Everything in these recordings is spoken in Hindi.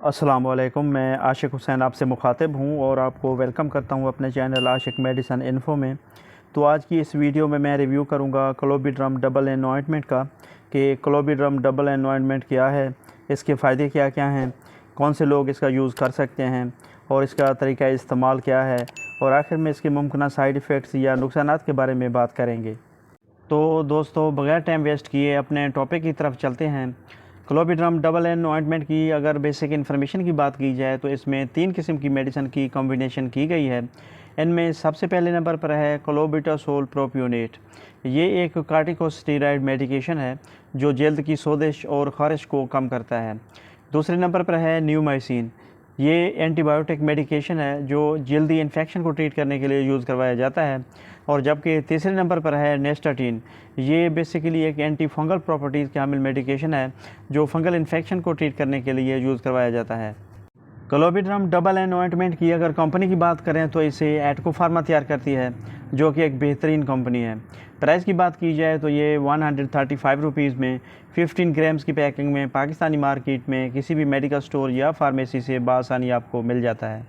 अस्सलामुअलैकुम, मैं आशिक हुसैन आपसे मुखातिब हूँ और आपको वेलकम करता हूँ अपने चैनल आशिक मेडिसन इन्फो में। तो आज की इस वीडियो में मैं रिव्यू करूँगा क्लोबिड्रम डबल एन ऑइंटमेंट का कि क्लोबिड्रम डबल एन ऑइंटमेंट क्या है, इसके फ़ायदे क्या क्या हैं, कौन से लोग इसका यूज़ कर सकते हैं और इसका तरीका इस्तेमाल क्या है, और आखिर में इसके मुमकिन साइड इफ़ेक्ट्स या नुकसानात के बारे में बात करेंगे। तो दोस्तों, बगैर टाइम वेस्ट किए अपने टॉपिक की तरफ चलते हैं। क्लोबिड्रम डबल एन ऑइंटमेंट की अगर बेसिक इन्फॉर्मेशन की बात की जाए तो इसमें 3 किस्म की मेडिसिन की कॉम्बिनेशन की गई है। इनमें सबसे पहले नंबर पर है क्लोबिटासोल प्रोपियोनेट। ये एक कार्टिकोस्टेरॉइड मेडिकेशन है जो जल्द की सोजिश और ख़ारिश को कम करता है। दूसरे नंबर पर है न्यूमाइसिन। ये एंटीबायोटिक मेडिकेशन है जो जल्दी इन्फेक्शन को ट्रीट करने के लिए यूज़ करवाया जाता है। और जबकि तीसरे नंबर पर है नेस्टाटीन। ये बेसिकली एक एंटी फंगल प्रॉपर्टीज़ के हामिल मेडिकेशन है जो फंगल इन्फेक्शन को ट्रीट करने के लिए यूज़ करवाया जाता है। क्लोबिड्रम डबल एन ऑइंटमेंट की अगर कंपनी की बात करें तो इसे एटको फार्मा तैयार करती है जो कि एक बेहतरीन कंपनी है। प्राइस की बात की जाए तो ये 135 रुपीज़ में 15 ग्राम्स की पैकिंग में पाकिस्तानी मार्केट में किसी भी मेडिकल स्टोर या फार्मेसी से बआसानी आपको मिल जाता है।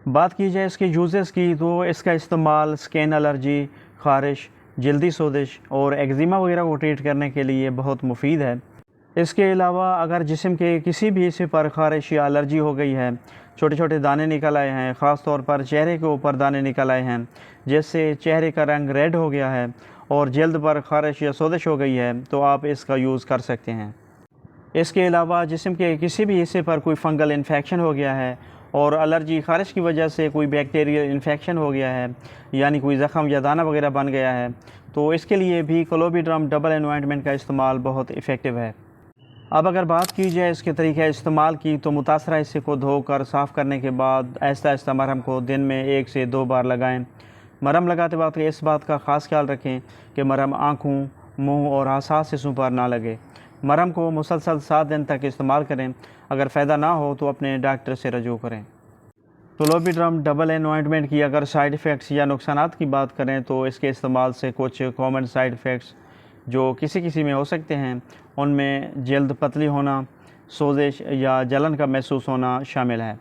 बात की जाए इसके यूजेस की तो इसका इस्तेमाल स्किन एलर्जी, ख़ारिश, जल्दी सोजिश और एक्जिमा वगैरह को ट्रीट करने के लिए बहुत मुफीद है। इसके अलावा अगर जिस्म के किसी भी हिस्से पर ख़ारिश या एलर्जी हो गई है, छोटे छोटे दाने निकल आए हैं, ख़ास तौर पर चेहरे के ऊपर दाने निकल आए हैं, जिससे चेहरे का रंग रेड हो गया है और जल्द पर ख़ारिश या सोजिश हो गई है, तो आप इसका यूज़ कर सकते हैं। इसके अलावा जिस्म के किसी भी हिस्से पर कोई फंगल इन्फेक्शन हो गया है और एलर्जी ख़ारिश की वजह से कोई बैक्टीरियल इन्फेक्शन हो गया है, यानी कोई ज़ख़म या दाना वगैरह बन गया है, तो इसके लिए भी क्लोबिड्रम डबल एन ऑइंटमेंट का इस्तेमाल बहुत इफ़ेक्टिव है। अब अगर बात की जाए इसके तरीक़े इस्तेमाल की तो मुतासरा हिस्से को धोकर साफ़ करने के बाद आहिस्ता आहिस्ता मरहम को दिन में 1 से 2 बार लगाएँ। मरहम लगाते वक्त इस बात का ख़ास ख्याल रखें कि मरहम आँखों, मुँह और हसास हिस्सों पर ना लगे। मरहम को मुसलसल 7 दिन तक इस्तेमाल करें। अगर फ़ायदा ना हो तो अपने डॉक्टर से रजू करें। क्लोबिड्रम डबल एन ऑइंटमेंट की अगर साइड इफ़ेक्ट्स या नुकसानात की बात करें तो इसके इस्तेमाल से कुछ कॉमन साइड इफ़ेक्ट्स जो किसी में हो सकते हैं, उनमें जल्द पतली होना, सोजिश या जलन का महसूस होना शामिल है।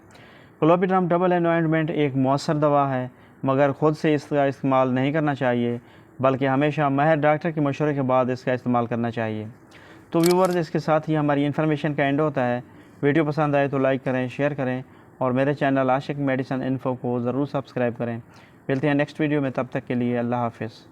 क्लोबिड्रम डबल एन ऑइंटमेंट एक मौसर दवा है, मगर ख़ुद से इसका इस्तेमाल नहीं करना चाहिए, बल्कि हमेशा माहिर डॉक्टर के मशवरे के बाद इसका इस्तेमाल करना चाहिए। तो व्यूवर्स, इसके साथ ही हमारी इन्फॉर्मेशन का एंड होता है। वीडियो पसंद आए तो लाइक करें, शेयर करें और मेरे चैनल आशिक मेडिसन इन्फो को ज़रूर सब्सक्राइब करें। मिलते हैं नेक्स्ट वीडियो में, तब तक के लिए अल्लाह हाफ़िज़।